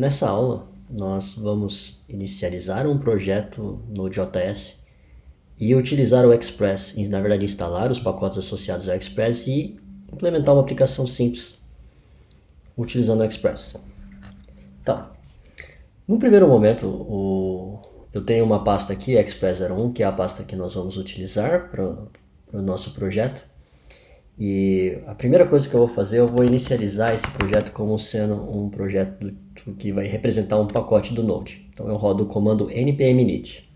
Nessa aula, nós vamos inicializar um projeto no JS e utilizar o Express, na verdade instalar os pacotes associados ao Express e implementar uma aplicação simples utilizando o Express. Então, no primeiro momento, eu tenho uma pasta aqui, Express01, que é a pasta que nós vamos utilizar para o nosso projeto. E a primeira coisa que eu vou fazer, eu vou inicializar esse projeto como sendo um projeto que vai representar um pacote do Node. Então eu rodo o comando npm init.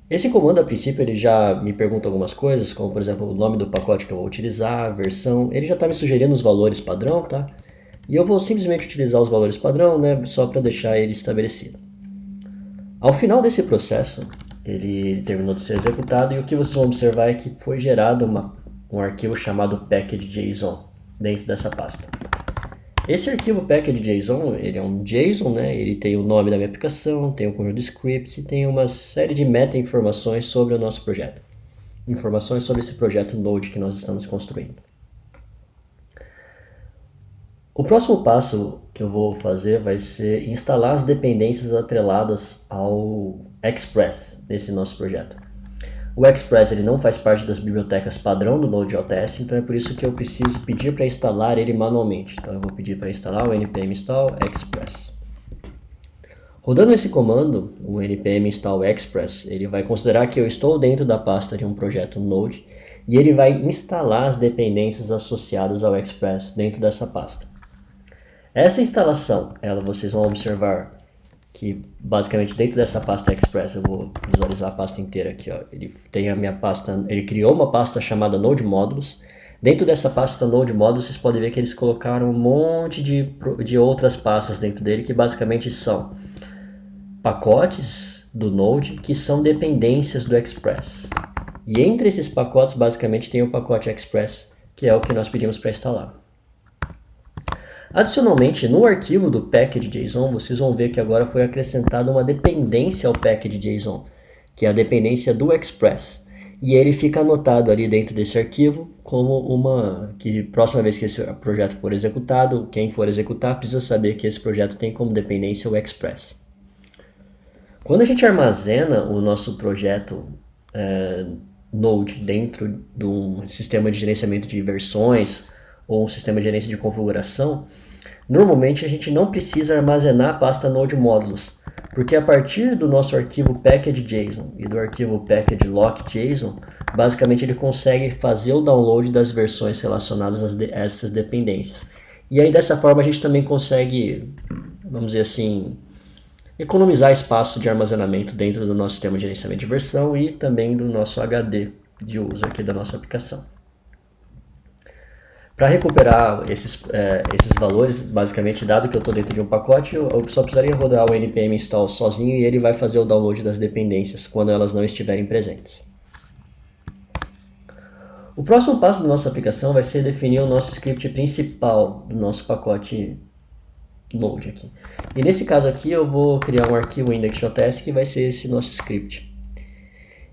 Esse comando, a princípio, ele já me pergunta algumas coisas, como por exemplo o nome do pacote que eu vou utilizar, a versão. Ele já está me sugerindo os valores padrão, tá? E eu vou simplesmente utilizar os valores padrão, né, só para deixar ele estabelecido. Ao final desse processo, ele terminou de ser executado e o que vocês vão observar é que foi gerado um arquivo chamado package.json dentro dessa pasta. Esse arquivo package.json, ele é um JSON, né? Ele tem o nome da minha aplicação, tem um conjunto de scripts e tem uma série de meta-informações sobre o nosso projeto. Informações sobre esse projeto Node que nós estamos construindo. O próximo passo que eu vou fazer vai ser instalar as dependências atreladas ao Express nesse nosso projeto. O Express ele não faz parte das bibliotecas padrão do Node.js, então é por isso que eu preciso pedir para instalar ele manualmente. Então eu vou pedir para instalar o npm install express. Rodando esse comando, o npm install express, ele vai considerar que eu estou dentro da pasta de um projeto Node e ele vai instalar as dependências associadas ao Express dentro dessa pasta. Essa instalação, vocês vão observar que basicamente dentro dessa pasta Express, eu vou visualizar a pasta inteira aqui, ó. Ele tem a minha pasta, ele criou uma pasta chamada Node Modules. Dentro dessa pasta Node Modules, vocês podem ver que eles colocaram um monte de outras pastas dentro dele, que basicamente são pacotes do Node, que são dependências do Express. E entre esses pacotes, basicamente, tem o pacote Express, que é o que nós pedimos para instalar. Adicionalmente, no arquivo do package.json, vocês vão ver que agora foi acrescentada uma dependência ao package.json, que é a dependência do Express. E ele fica anotado ali dentro desse arquivo como que próxima vez que esse projeto for executado, quem for executar precisa saber que esse projeto tem como dependência o Express. Quando a gente armazena o nosso projeto Node dentro de um sistema de gerenciamento de versões ou um sistema de gerência de configuração, normalmente a gente não precisa armazenar a pasta Node Modules, porque a partir do nosso arquivo package.json e do arquivo package.lock.json, basicamente ele consegue fazer o download das versões relacionadas a essas dependências. E aí dessa forma a gente também consegue, vamos dizer assim, economizar espaço de armazenamento dentro do nosso sistema de gerenciamento de versão e também do nosso HD de uso aqui da nossa aplicação. Para recuperar esses valores, basicamente, dado que eu estou dentro de um pacote, eu só precisaria rodar o npm install sozinho e ele vai fazer o download das dependências quando elas não estiverem presentes. O próximo passo da nossa aplicação vai ser definir o nosso script principal do nosso pacote Node aqui. E nesse caso aqui eu vou criar um arquivo index.js que vai ser esse nosso script.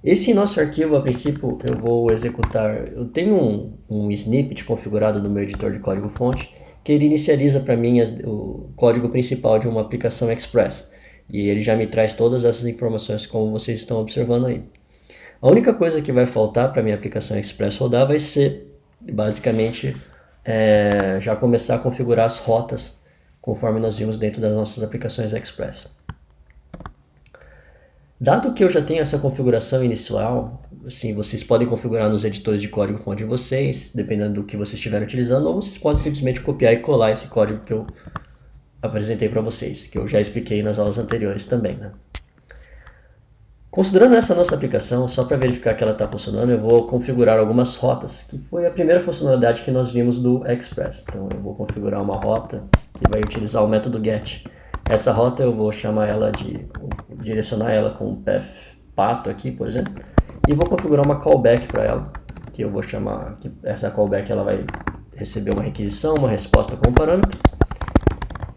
Esse nosso arquivo, a princípio, eu vou executar. Eu tenho um snippet configurado no meu editor de código-fonte que ele inicializa para mim o código principal de uma aplicação Express. E ele já me traz todas essas informações como vocês estão observando aí. A única coisa que vai faltar para minha aplicação Express rodar vai ser, basicamente, já começar a configurar as rotas conforme nós vimos dentro das nossas aplicações Express. Dado que eu já tenho essa configuração inicial, assim, vocês podem configurar nos editores de código-fonte de vocês, dependendo do que vocês estiverem utilizando, ou vocês podem simplesmente copiar e colar esse código que eu apresentei para vocês, que eu já expliquei nas aulas anteriores também, né? Considerando essa nossa aplicação, só para verificar que ela está funcionando, eu vou configurar algumas rotas, que foi a primeira funcionalidade que nós vimos do Express. Então eu vou configurar uma rota que vai utilizar o método get. Essa rota eu vou direcionar ela com o path aqui, por exemplo, e vou configurar uma callback para ela, que eu vou chamar, que essa callback ela vai receber uma requisição, uma resposta com um parâmetro,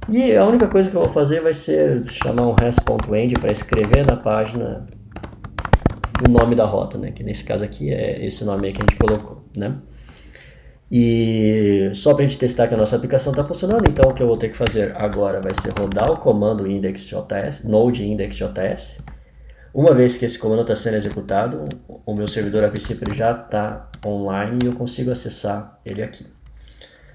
e a única coisa que eu vou fazer vai ser chamar um rest.end para escrever na página o nome da rota, né, que nesse caso aqui é esse nome aí que a gente colocou, né. E só para a gente testar que a nossa aplicação está funcionando, então o que eu vou ter que fazer agora vai ser rodar o comando index.js, node index.js. Uma vez que esse comando está sendo executado, o meu servidor a princípio ele já está online e eu consigo acessar ele aqui.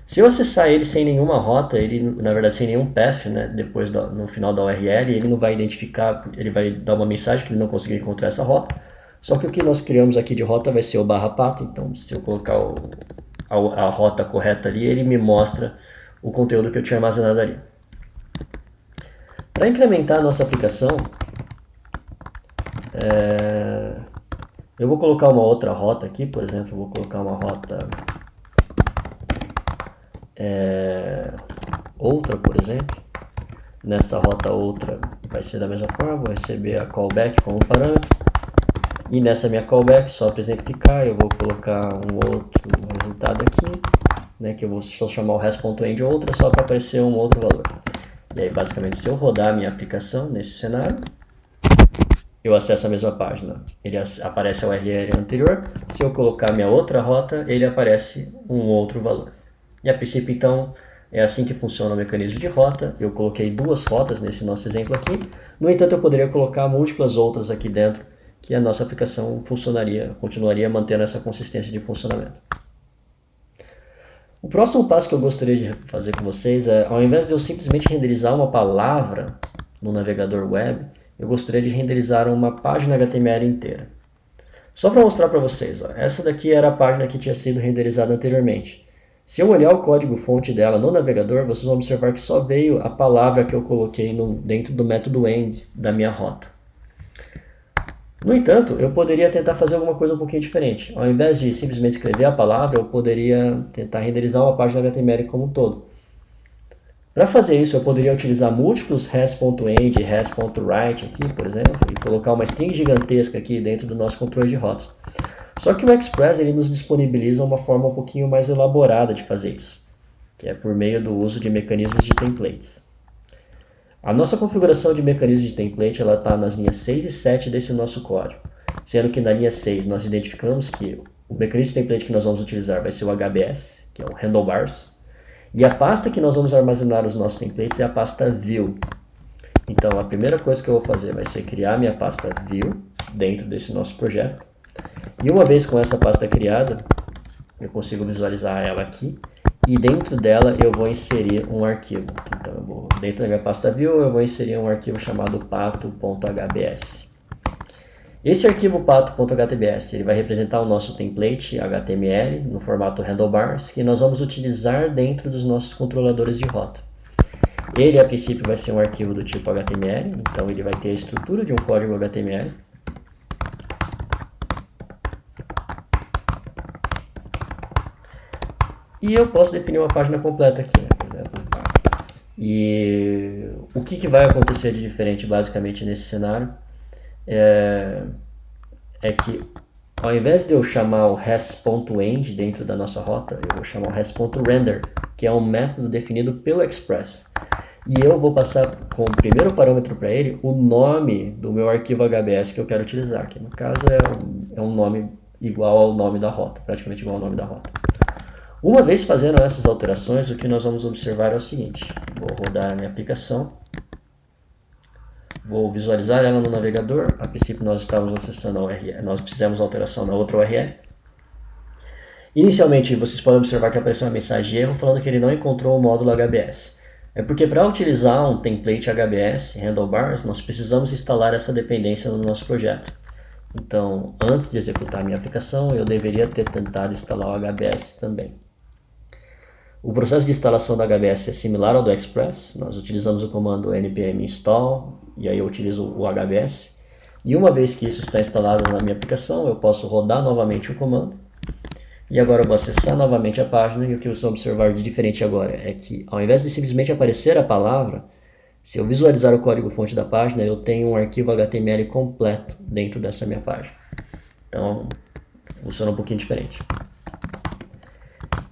Se eu acessar ele sem nenhuma rota, ele na verdade sem nenhum path, né, depois no final da URL, ele não vai identificar, ele vai dar uma mensagem que ele não conseguiu encontrar essa rota. Só que o que nós criamos aqui de rota vai ser o /path, então se eu colocar a rota correta ali, ele me mostra o conteúdo que eu tinha armazenado ali. Para incrementar a nossa aplicação, eu vou colocar uma outra rota aqui, por exemplo, eu vou colocar uma rota outra, por exemplo. Nessa rota outra vai ser da mesma forma, vou receber a callback como parâmetro. E nessa minha callback, só para exemplificar, eu vou colocar um outro resultado aqui, né, que eu vou só chamar o res.end outra, só para aparecer um outro valor. E aí, basicamente, se eu rodar a minha aplicação nesse cenário, eu acesso a mesma página. Ele aparece a URL anterior. Se eu colocar minha outra rota, ele aparece um outro valor. E a princípio, então, é assim que funciona o mecanismo de rota. Eu coloquei duas rotas nesse nosso exemplo aqui. No entanto, eu poderia colocar múltiplas outras aqui dentro, que a nossa aplicação continuaria mantendo essa consistência de funcionamento. O próximo passo que eu gostaria de fazer com vocês é, ao invés de eu simplesmente renderizar uma palavra no navegador web, eu gostaria de renderizar uma página HTML inteira. Só para mostrar para vocês, ó, essa daqui era a página que tinha sido renderizada anteriormente. Se eu olhar o código-fonte dela no navegador, vocês vão observar que só veio a palavra que eu coloquei dentro do método end da minha rota. No entanto, eu poderia tentar fazer alguma coisa um pouquinho diferente. Ao invés de simplesmente escrever a palavra, eu poderia tentar renderizar uma página HTML como um todo. Para fazer isso, eu poderia utilizar múltiplos res.end e res.write aqui, por exemplo, e colocar uma string gigantesca aqui dentro do nosso controle de rotas. Só que o Express ele nos disponibiliza uma forma um pouquinho mais elaborada de fazer isso, que é por meio do uso de mecanismos de templates. A nossa configuração de mecanismo de template está nas linhas 6 e 7 desse nosso código, sendo que na linha 6 nós identificamos que o mecanismo de template que nós vamos utilizar vai ser o HBS, que é o handlebars, e a pasta que nós vamos armazenar os nossos templates é a pasta view. Então a primeira coisa que eu vou fazer vai ser criar minha pasta view dentro desse nosso projeto, e uma vez com essa pasta criada, eu consigo visualizar ela aqui, e dentro dela eu vou inserir um arquivo. Então dentro da minha pasta view eu vou inserir um arquivo chamado pato.hbs. Esse arquivo pato.hbs ele vai representar o nosso template HTML no formato handlebars que nós vamos utilizar dentro dos nossos controladores de rota. Ele a princípio vai ser um arquivo do tipo HTML, então ele vai ter a estrutura de um código HTML. E eu posso definir uma página completa aqui, né, por exemplo. E o que vai acontecer de diferente basicamente nesse cenário é que ao invés de eu chamar o res.end dentro da nossa rota, eu vou chamar o res.render, que é um método definido pelo Express. E eu vou passar como primeiro parâmetro para ele o nome do meu arquivo HBS que eu quero utilizar, que no caso é um nome igual ao nome da rota, praticamente igual ao nome da rota. Uma vez fazendo essas alterações, o que nós vamos observar é o seguinte: vou rodar a minha aplicação, vou visualizar ela no navegador. A princípio nós estávamos acessando a URL, nós fizemos alteração na outra URL. Inicialmente vocês podem observar que apareceu uma mensagem de erro falando que ele não encontrou o módulo HBS. É porque para utilizar um template HBS, handlebars, nós precisamos instalar essa dependência no nosso projeto. Então, antes de executar a minha aplicação, eu deveria ter tentado instalar o HBS também. O processo de instalação da HBS é similar ao do Express. Nós utilizamos o comando npm install, e aí eu utilizo o HBS. E uma vez que isso está instalado na minha aplicação, eu posso rodar novamente o comando. E agora eu vou acessar novamente a página, e o que vocês vão observar de diferente agora é que, ao invés de simplesmente aparecer a palavra, se eu visualizar o código-fonte da página, eu tenho um arquivo HTML completo dentro dessa minha página. Então, funciona um pouquinho diferente.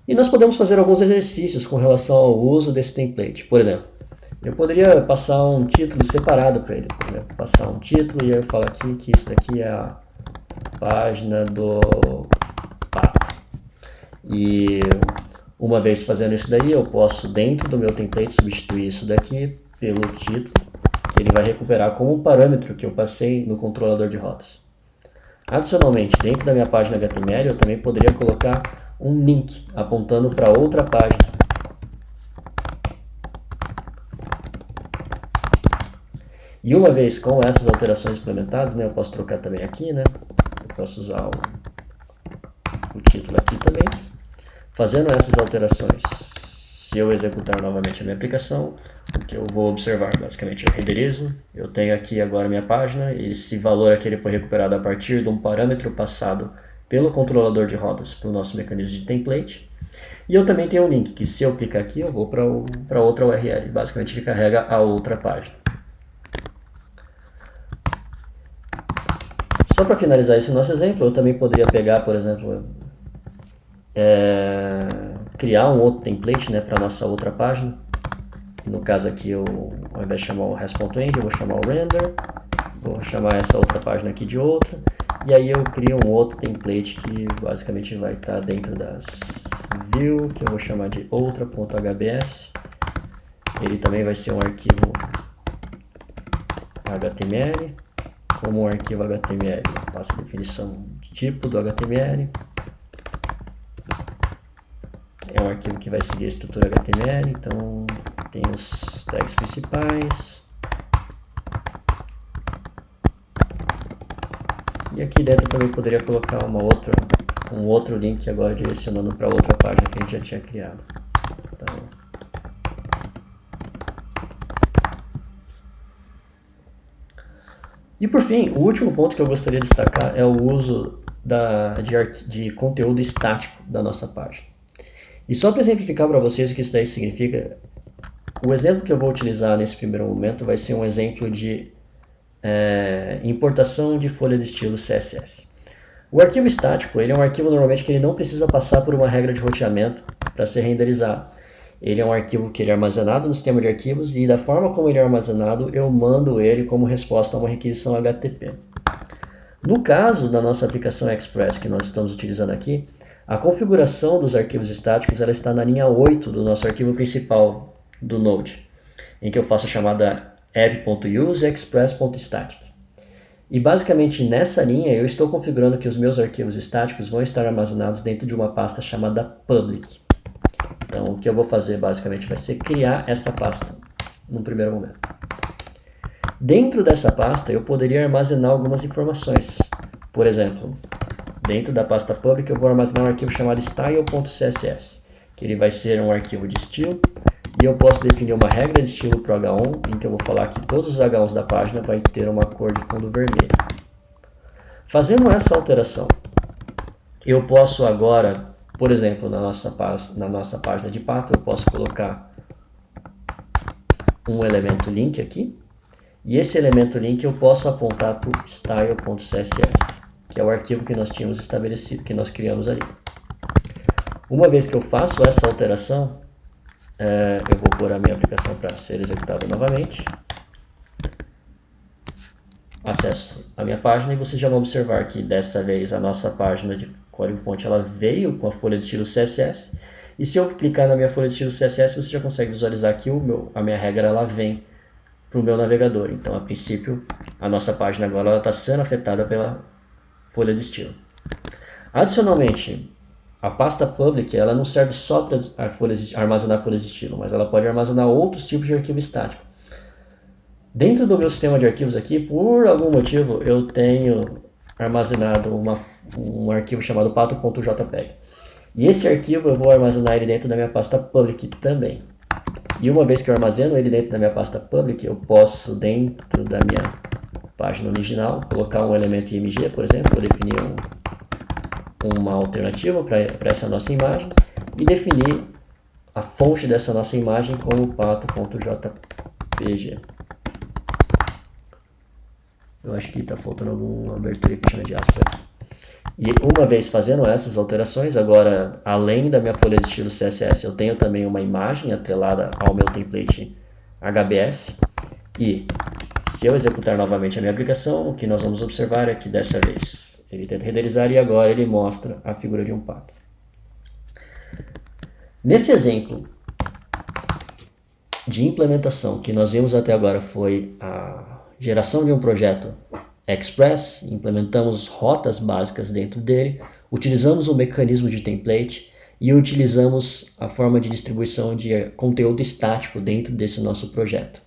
E nós podemos fazer alguns exercícios com relação ao uso desse template. Por exemplo, eu poderia passar um título separado para ele. Por exemplo, passar um título e aí eu falo aqui que isso daqui é a página do pato. E uma vez fazendo isso daí, eu posso, dentro do meu template, substituir isso daqui pelo título, que ele vai recuperar como um parâmetro que eu passei no controlador de rodas. Adicionalmente, dentro da minha página HTML, eu também poderia colocar um link apontando para outra página. E uma vez com essas alterações implementadas, né, eu posso trocar também aqui, né? Eu posso usar o título aqui também. Fazendo essas alterações, se eu executar novamente a minha aplicação, o que eu vou observar, basicamente, eu renderizo, eu tenho aqui agora a minha página, e esse valor aqui ele foi recuperado a partir de um parâmetro passado pelo controlador de rodas para o nosso mecanismo de template. E eu também tenho um link, que se eu clicar aqui, eu vou para outra URL, basicamente ele carrega a outra página. Só para finalizar esse nosso exemplo, eu também poderia pegar, por exemplo, criar um outro template, né, para nossa outra página. No caso aqui, ao invés de chamar o Response.end, eu vou chamar o Render, vou chamar essa outra página aqui de outra, e aí eu crio um outro template que basicamente vai estar dentro das view, que eu vou chamar de outra.hbs. Ele também vai ser um arquivo HTML, como um arquivo HTML. Eu faço a definição de tipo do HTML. É um arquivo que vai seguir a estrutura HTML, então tem os tags principais. E aqui dentro eu também poderia colocar um outro link agora direcionando para outra página que a gente já tinha criado. Então, e por fim, o último ponto que eu gostaria de destacar é o uso de conteúdo estático da nossa página. E só para exemplificar para vocês o que isso daí significa, o exemplo que eu vou utilizar nesse primeiro momento vai ser um exemplo de importação de folha de estilo CSS. O arquivo estático ele é um arquivo normalmente que ele não precisa passar por uma regra de roteamento para ser renderizado. Ele é um arquivo que ele é armazenado no sistema de arquivos e da forma como ele é armazenado, eu mando ele como resposta a uma requisição HTTP. No caso da nossa aplicação Express que nós estamos utilizando aqui, a configuração dos arquivos estáticos ela está na linha 8 do nosso arquivo principal do Node, em que eu faço a chamada app.use_express.static. E basicamente nessa linha eu estou configurando que os meus arquivos estáticos vão estar armazenados dentro de uma pasta chamada public. Então o que eu vou fazer basicamente vai ser criar essa pasta no primeiro momento. Dentro dessa pasta eu poderia armazenar algumas informações. Por exemplo, dentro da pasta public eu vou armazenar um arquivo chamado style.css, que ele vai ser um arquivo de estilo, e eu posso definir uma regra de estilo para o H1, em que eu vou falar que todos os H1s da página vai ter uma cor de fundo vermelho. Fazendo essa alteração, eu posso agora, por exemplo, na nossa página de path, eu posso colocar um elemento link aqui, e esse elemento link eu posso apontar para o style.css, que é o arquivo que nós tínhamos estabelecido, que nós criamos ali. Uma vez que eu faço essa alteração, eu vou pôr a minha aplicação para ser executada novamente. Acesso a minha página e vocês já vão observar que dessa vez a nossa página de código-fonte ela veio com a folha de estilo CSS. E se eu clicar na minha folha de estilo CSS, você já consegue visualizar que a minha regra ela vem para o meu navegador. Então, a princípio, a nossa página agora está sendo afetada pela folha de estilo. Adicionalmente, a pasta public ela não serve só para armazenar folhas de estilo, mas ela pode armazenar outros tipos de arquivo estático. Dentro do meu sistema de arquivos aqui, por algum motivo, eu tenho armazenado um arquivo chamado pato.jpg. E esse arquivo eu vou armazenar ele dentro da minha pasta public também. E uma vez que eu armazeno ele dentro da minha pasta public, eu posso, dentro da minha página original, colocar um elemento img, por exemplo, vou definir uma alternativa para essa nossa imagem e definir a fonte dessa nossa imagem como pato.jpg. Eu acho que está faltando alguma abertura e fechamento de aspas aqui. E uma vez fazendo essas alterações, agora além da minha folha de estilo CSS, eu tenho também uma imagem atrelada ao meu template HBS. E se eu executar novamente a minha aplicação, o que nós vamos observar é que dessa vez ele tenta renderizar e agora ele mostra a figura de um pato. Nesse exemplo de implementação que nós vimos até agora foi a geração de um projeto Express, implementamos rotas básicas dentro dele, utilizamos o mecanismo de template e utilizamos a forma de distribuição de conteúdo estático dentro desse nosso projeto.